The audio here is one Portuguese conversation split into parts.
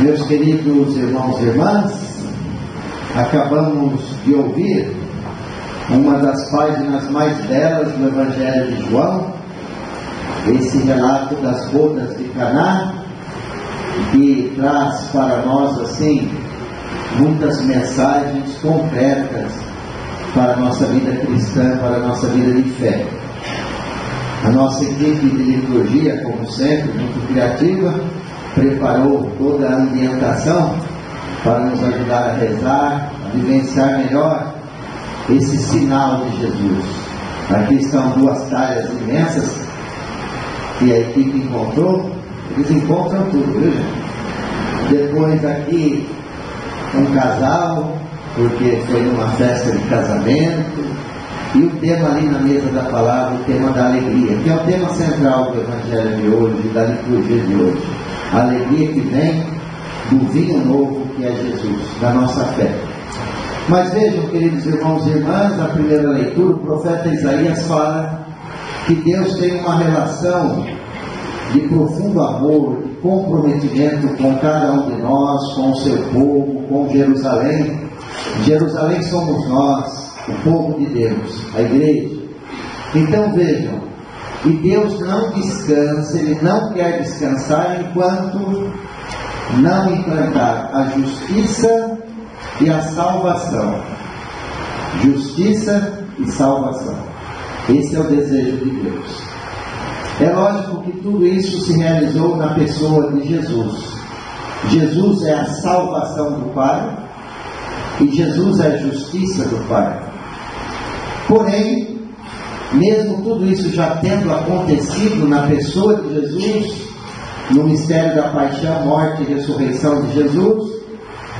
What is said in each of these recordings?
Meus queridos irmãos e irmãs, acabamos de ouvir uma das páginas mais belas do Evangelho de João, esse relato das bodas de Caná, que traz para nós assim muitas mensagens concretas para a nossa vida cristã, para a nossa vida de fé. A nossa equipe de liturgia, como sempre, muito criativa, preparou toda a ambientação para nos ajudar a rezar, a vivenciar melhor esse sinal de Jesus. Aqui estão duas talhas imensas que a equipe encontrou. Eles encontram tudo, viu, gente? Depois aqui um casal, porque foi numa festa de casamento, e o tema ali na mesa da palavra, o tema da alegria, que é o tema central do Evangelho de hoje, da liturgia de hoje. A alegria que vem do vinho novo que é Jesus, da nossa fé. Mas vejam, queridos irmãos e irmãs, na primeira leitura, o profeta Isaías fala que Deus tem uma relação de profundo amor, de comprometimento com cada um de nós, com o seu povo, com Jerusalém. Jerusalém somos nós, o povo de Deus, a igreja. Então vejam, e Deus não descansa, Ele não quer descansar enquanto não implantar a justiça e a salvação. Justiça e salvação. Esse é o desejo de Deus. É lógico que tudo isso se realizou na pessoa de Jesus. Jesus é a salvação do Pai e Jesus é a justiça do Pai. Porém, mesmo tudo isso já tendo acontecido na pessoa de Jesus, no mistério da paixão, morte e ressurreição de Jesus,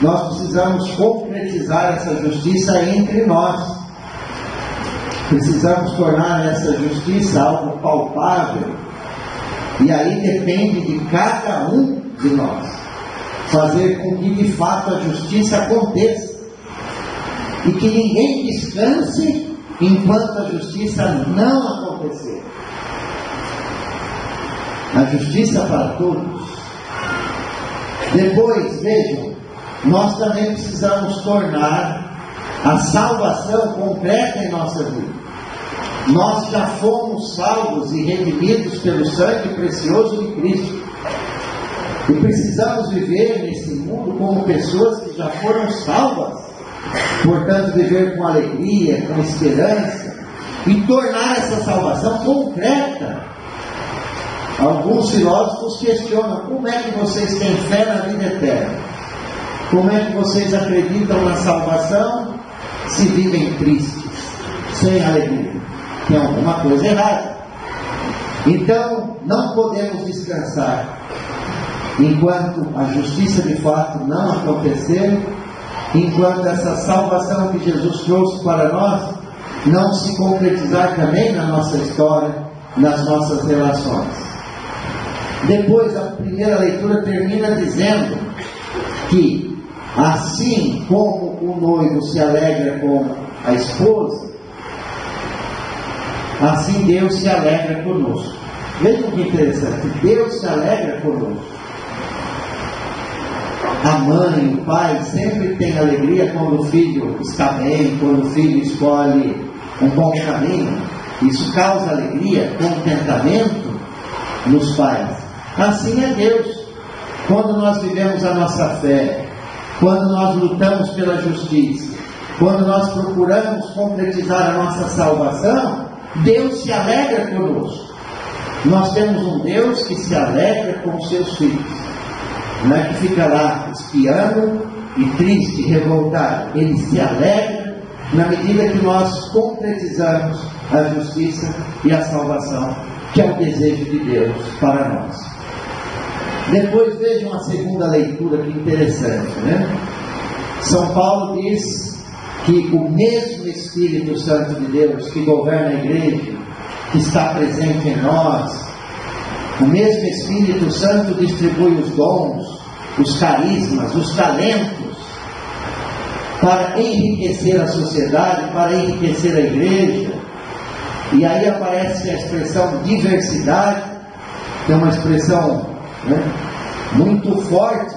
nós precisamos concretizar essa justiça entre nós. Precisamos tornar essa justiça algo palpável. E aí depende de cada um de nós fazer com que de fato a justiça aconteça. E que ninguém descanse enquanto a justiça não acontecer. A justiça para todos. Depois, vejam, nós também precisamos tornar a salvação concreta em nossa vida. Nós já fomos salvos e redimidos pelo sangue precioso de Cristo. E precisamos viver nesse mundo como pessoas que já foram salvas. Portanto, viver com alegria, com esperança e tornar essa salvação concreta. Alguns filósofos questionam: como é que vocês têm fé na vida eterna? Como é que vocês acreditam na salvação se vivem tristes, sem alegria? Tem alguma coisa errada. Então, não podemos descansar enquanto a justiça de fato não acontecer, enquanto essa salvação que Jesus trouxe para nós não se concretizar também na nossa história, nas nossas relações. Depois, a primeira leitura termina dizendo que assim como o noivo se alegra com a esposa, assim Deus se alegra conosco. Vejam que interessante, Deus se alegra conosco. A mãe, o pai sempre tem alegria quando o filho está bem, quando o filho escolhe um bom caminho. Isso causa alegria, contentamento nos pais. Assim é Deus. Quando nós vivemos a nossa fé, quando nós lutamos pela justiça, quando nós procuramos concretizar a nossa salvação, Deus se alegra conosco. Nós temos um Deus que se alegra com os seus filhos. Não é que fica lá espiando e triste, revoltado. Ele se alegra na medida que nós concretizamos a justiça e a salvação, que é o desejo de Deus para nós. Depois vejam a segunda leitura, que interessante, né? São Paulo diz que o mesmo Espírito Santo de Deus que governa a igreja, que está presente em nós, o mesmo Espírito Santo distribui os dons, os carismas, os talentos, para enriquecer a sociedade, para enriquecer a igreja. E aí aparece a expressão diversidade, que é uma expressão muito forte,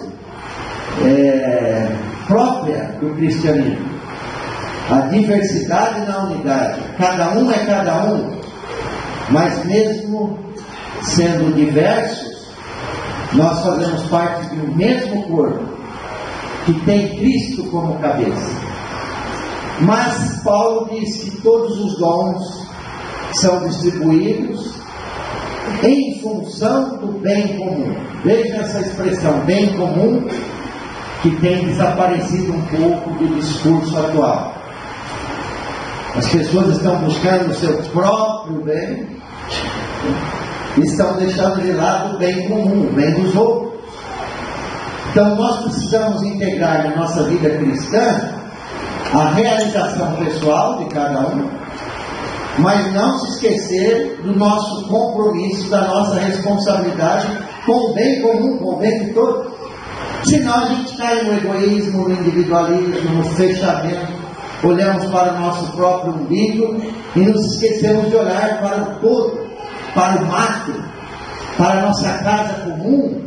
própria do cristianismo. A diversidade na unidade. Cada um é cada um, mas mesmo sendo diversos, nós fazemos parte do mesmo corpo, que tem Cristo como cabeça. Mas Paulo diz que todos os dons são distribuídos em função do bem comum. Veja essa expressão, bem comum, que tem desaparecido um pouco do discurso atual. As pessoas estão buscando o seu próprio bem, estão deixando de lado o bem comum, o bem dos outros. Então nós precisamos integrar na nossa vida cristã a realização pessoal de cada um, mas não se esquecer do nosso compromisso, da nossa responsabilidade com o bem comum, com o bem de todos. Senão a gente cai no egoísmo, no individualismo, no fechamento, olhamos para o nosso próprio umbigo e nos esquecemos de olhar para o todo, para o macro, para a nossa casa comum.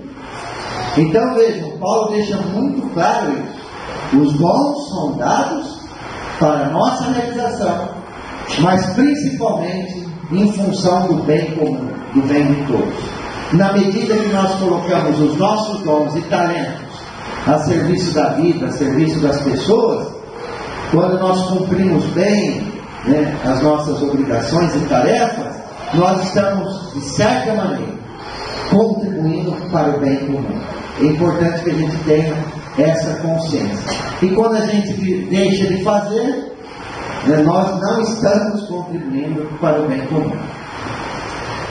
Então vejam, Paulo deixa muito claro isso. Os dons são dados para a nossa realização, mas principalmente em função do bem comum, do bem de todos. Na medida que nós colocamos os nossos dons e talentos a serviço da vida, a serviço das pessoas, quando nós cumprimos bem, as nossas obrigações e tarefas, nós estamos, de certa maneira, contribuindo para o bem comum. É importante que a gente tenha essa consciência. E quando a gente deixa de fazer, nós não estamos contribuindo para o bem comum.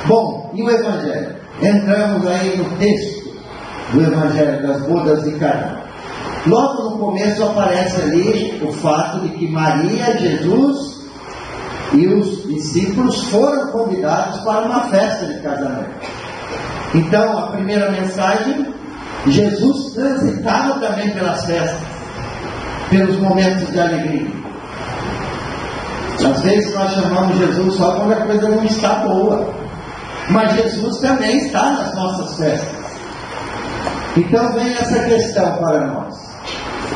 Bom, e o Evangelho? Entramos aí no texto do Evangelho das bodas de Caná. Logo no começo aparece ali o fato de que Maria, Jesus e os discípulos foram convidados para uma festa de casamento. Então, a primeira mensagem, Jesus transitava também pelas festas, pelos momentos de alegria. Às vezes nós chamamos Jesus só quando a coisa não está boa, mas Jesus também está nas nossas festas. Então vem essa questão para nós: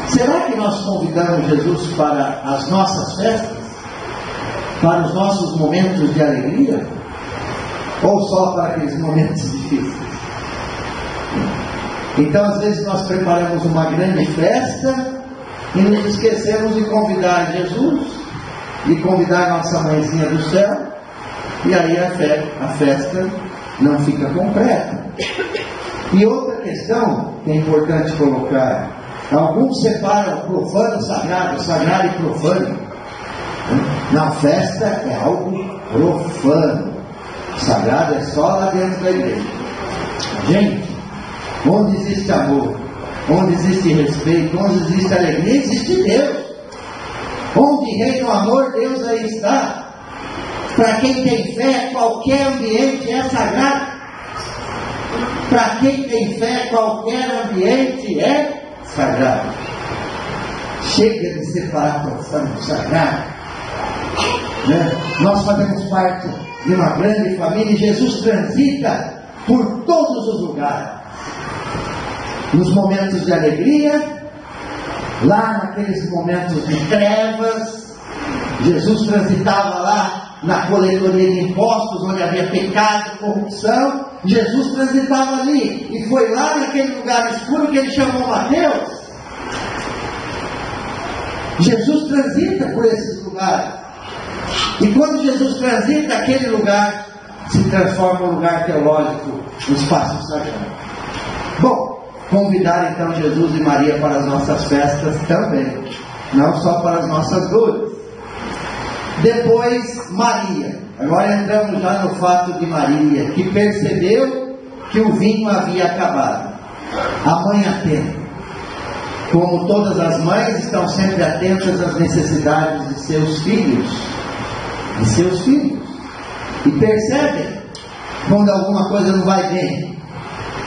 será que nós convidamos Jesus para as nossas festas? Para os nossos momentos de alegria? Ou só para aqueles momentos difíceis? Então às vezes nós preparamos uma grande festa e nos esquecemos de convidar Jesus, de convidar nossa mãezinha do céu, e aí a festa não fica completa. E outra questão que é importante colocar: alguns separam profano, sagrado, sagrado e profano. Na festa é algo profano, sagrado é só lá dentro da igreja. Gente, onde existe amor, onde existe respeito, onde existe alegria, existe Deus. Onde reina o amor, Deus aí está. Para quem tem fé, qualquer ambiente é sagrado. Para quem tem fé, qualquer ambiente é sagrado. Chega de separar profano do sagrado. Nós fazemos parte de uma grande família e Jesus transita por todos os lugares. Nos momentos de alegria, lá naqueles momentos de trevas, Jesus transitava lá na coletoria de impostos, onde havia pecado, corrupção. Jesus transitava ali, e foi lá naquele lugar escuro que ele chamou Mateus. Jesus transita por esses lugares, e quando Jesus transita, aquele lugar se transforma em um lugar teológico, um espaço sagrado. Bom, convidar então Jesus e Maria para as nossas festas também, não só para as nossas dores. Depois Maria, agora entramos já no fato de Maria, que percebeu que o vinho havia acabado. A mãe atenta, como todas as mães estão sempre atentas às necessidades de seus filhos, e percebem quando alguma coisa não vai bem.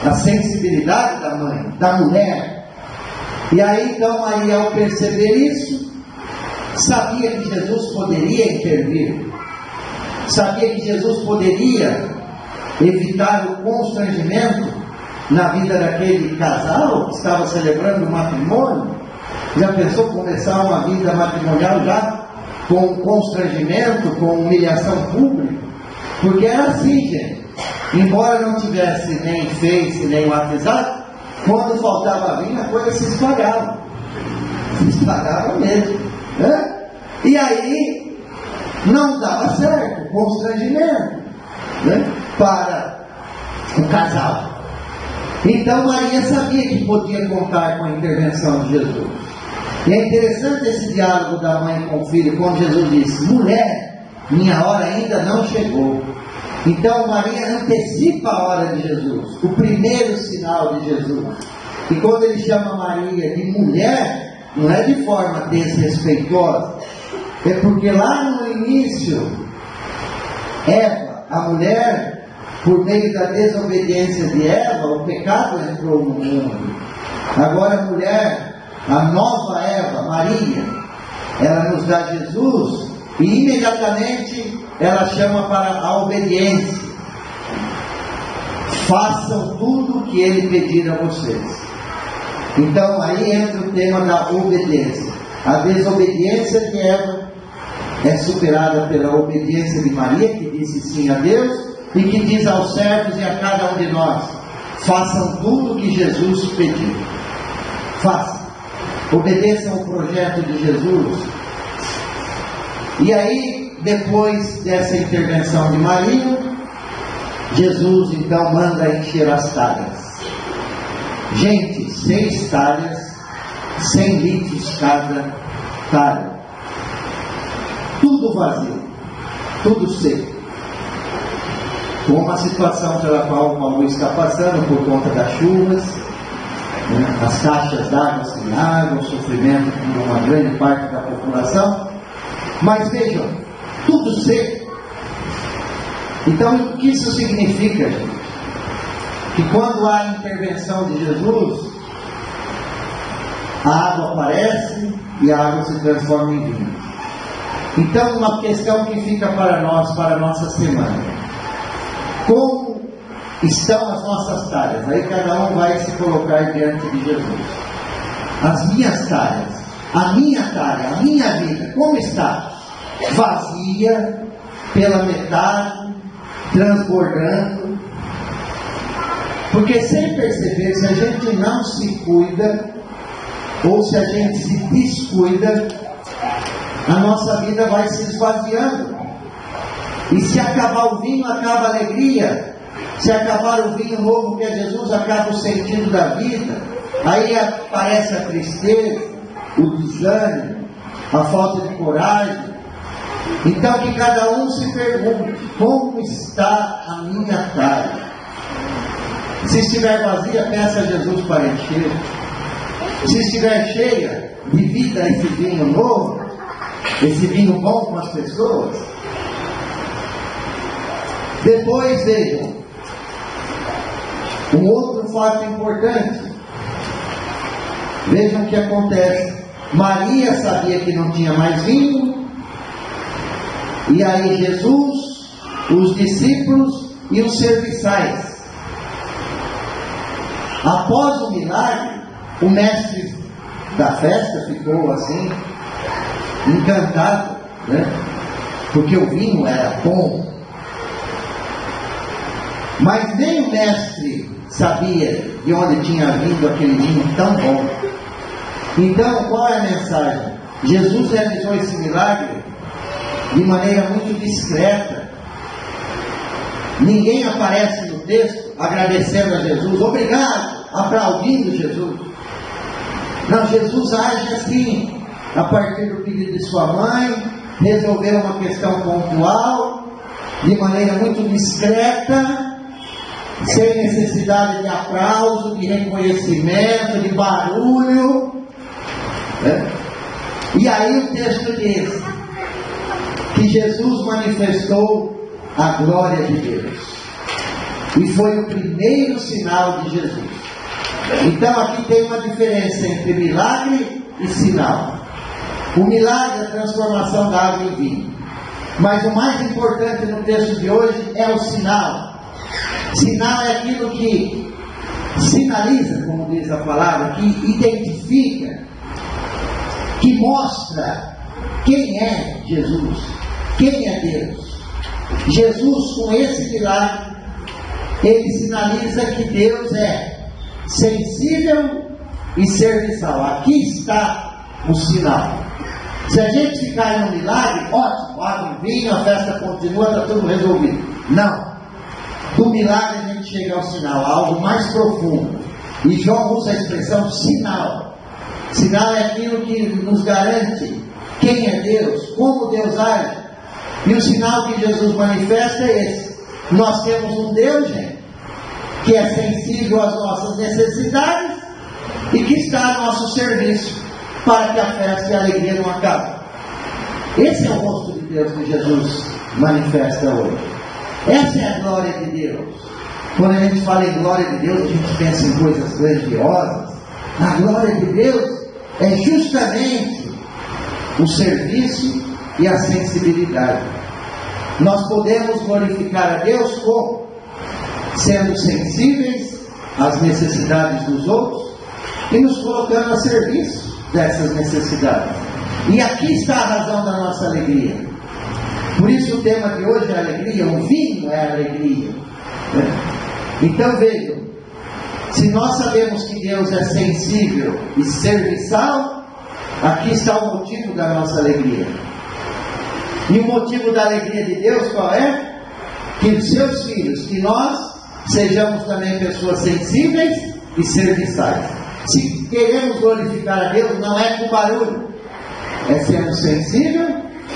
A sensibilidade da mãe, da mulher. E aí então Maria, ao perceber isso, sabia que Jesus poderia intervir, sabia que Jesus poderia evitar o constrangimento na vida daquele casal que estava celebrando o matrimônio. Já pensou começar uma vida matrimonial já com constrangimento, com humilhação pública? Porque era assim, gente. Embora não tivesse nem Face, nem WhatsApp, quando faltava vinho, a coisa se espalhava. Se espalhava mesmo, né? E aí não dava certo, constrangimento, né, para o casal. Então Maria sabia que podia contar com a intervenção de Jesus. E é interessante esse diálogo da mãe com o filho, quando Jesus disse: mulher, minha hora ainda não chegou. Então Maria antecipa a hora de Jesus, o primeiro sinal de Jesus. E quando ele chama Maria de mulher, não é de forma desrespeitosa, é porque lá no início, Eva, a mulher, por meio da desobediência de Eva, o pecado entrou no mundo. Agora a mulher, a nova Eva, Maria, ela nos dá Jesus e imediatamente ela chama para a obediência. Façam tudo o que ele pedir a vocês. Então aí entra o tema da obediência. A desobediência de Eva é superada pela obediência de Maria, que disse sim a Deus e que diz aos servos e a cada um de nós: façam tudo o que Jesus pediu. Façam. Obedeçam o projeto de Jesus. E aí, depois dessa intervenção de Maria, Jesus então manda encher as talhas. Gente, 6 talhas, 100 litros cada talha. Tudo vazio, tudo seco. Com uma situação pela qual o Paulo está passando por conta das chuvas, né, as caixas d'água sem água, o sofrimento de uma grande parte da população. Mas vejam, tudo seco. Então, o que isso significa, gente? Que quando há a intervenção de Jesus, a água aparece e a água se transforma em vinho. Então, uma questão que fica para nós, para a nossa semana: como estão as nossas talhas? Aí cada um vai se colocar diante de Jesus. As minhas talhas, a minha talha, a minha vida, como está? Vazia, pela metade, transbordando. Porque sem perceber, se a gente não se cuida, ou se a gente se descuida, a nossa vida vai se esvaziando. E se acabar o vinho, acaba a alegria. Se acabar o vinho novo que é Jesus, acaba o sentido da vida. Aí aparece a tristeza, o desânimo, a falta de coragem. Então que cada um se pergunte: como está a minha talha? Se estiver vazia, peça a Jesus para encher. Se estiver cheia de vida esse vinho novo, esse vinho bom com as pessoas. Depois, vejam, um outro fato importante. Vejam o que acontece. Maria sabia que não tinha mais vinho, e aí Jesus, os discípulos e os serviçais. Após o milagre, o mestre da festa ficou assim, encantado, né? Porque o vinho era bom. Mas nem o mestre sabia de onde tinha vindo aquele vinho tão bom. Então, qual é a mensagem? Jesus realizou esse milagre de maneira muito discreta. Ninguém aparece no texto agradecendo a Jesus, obrigado, aplaudindo Jesus. Não, Jesus age assim, a partir do pedido de sua mãe, resolveu uma questão pontual, de maneira muito discreta, sem necessidade de aplauso, de reconhecimento, de barulho, né? E aí o texto diz que Jesus manifestou a glória de Deus, e foi o primeiro sinal de Jesus. Então aqui tem uma diferença entre milagre e sinal. O milagre é a transformação da água em vinho, mas o mais importante no texto de hoje é o sinal. Sinal é aquilo que sinaliza, como diz a palavra, que identifica, que mostra quem é Jesus, quem é Deus. Jesus, com esse milagre, ele sinaliza que Deus é sensível e serviçal. Aqui está o sinal. Se a gente ficar em um milagre, ótimo, abre um vinho, a festa continua, está tudo resolvido. Não. Do milagre a gente chega ao sinal, algo mais profundo. E João usa a expressão sinal. Sinal é aquilo que nos garante quem é Deus, como Deus age. E o sinal que Jesus manifesta é esse. Nós temos um Deus, gente, que é sensível às nossas necessidades e que está a nosso serviço para que a festa e a alegria não acabem. Esse é o rosto de Deus que Jesus manifesta hoje. Essa é a glória de Deus. Quando a gente fala em glória de Deus, a gente pensa em coisas grandiosas. A glória de Deus é justamente o serviço e a sensibilidade. Nós podemos glorificar a Deus como? Sendo sensíveis às necessidades dos outros e nos colocando a serviço dessas necessidades. E aqui está a razão da nossa alegria. Por isso o tema de hoje é alegria, o vinho é alegria. Então vejam, se nós sabemos que Deus é sensível e serviçal, aqui está o motivo da nossa alegria. E o motivo da alegria de Deus qual é? Que os seus filhos, que nós sejamos também pessoas sensíveis e serviçais. Se queremos glorificar a Deus, não é com barulho, é sendo sensível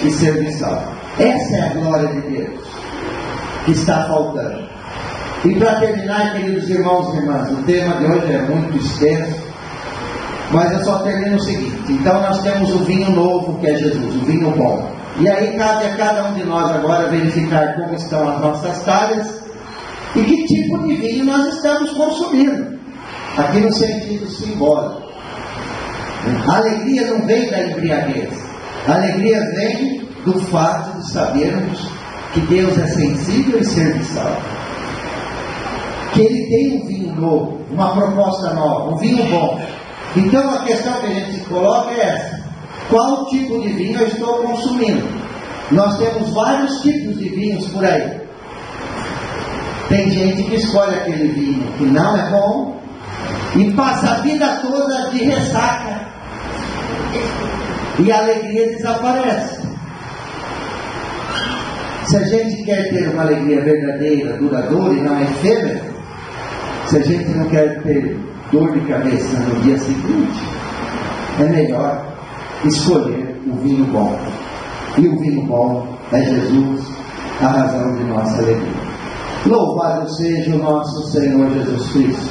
e serviçal. Essa é a glória de Deus que está faltando. E para terminar, queridos irmãos e irmãs, o tema de hoje é muito extenso, mas eu só termino o seguinte. Então nós temos o vinho novo, que é Jesus, o vinho bom. E aí cabe a cada um de nós agora verificar como estão as nossas talhas e que tipo de vinho nós estamos consumindo. Aqui no sentido simbólico. A alegria não vem da embriaguez. A alegria vem do fato de sabermos que Deus é sensível e serviçal. Que Ele tem um vinho novo, uma proposta nova, um vinho bom. Então a questão que a gente se coloca é essa: qual tipo de vinho eu estou consumindo? Nós temos vários tipos de vinhos por aí. Tem gente que escolhe aquele vinho que não é bom e passa a vida toda de ressaca e a alegria desaparece. Se a gente quer ter uma alegria verdadeira, duradoura e não efêmera, se a gente não quer ter dor de cabeça no dia seguinte, é melhor escolher o vinho bom. E o vinho bom é Jesus, a razão de nossa alegria. Louvado seja o nosso Senhor Jesus Cristo.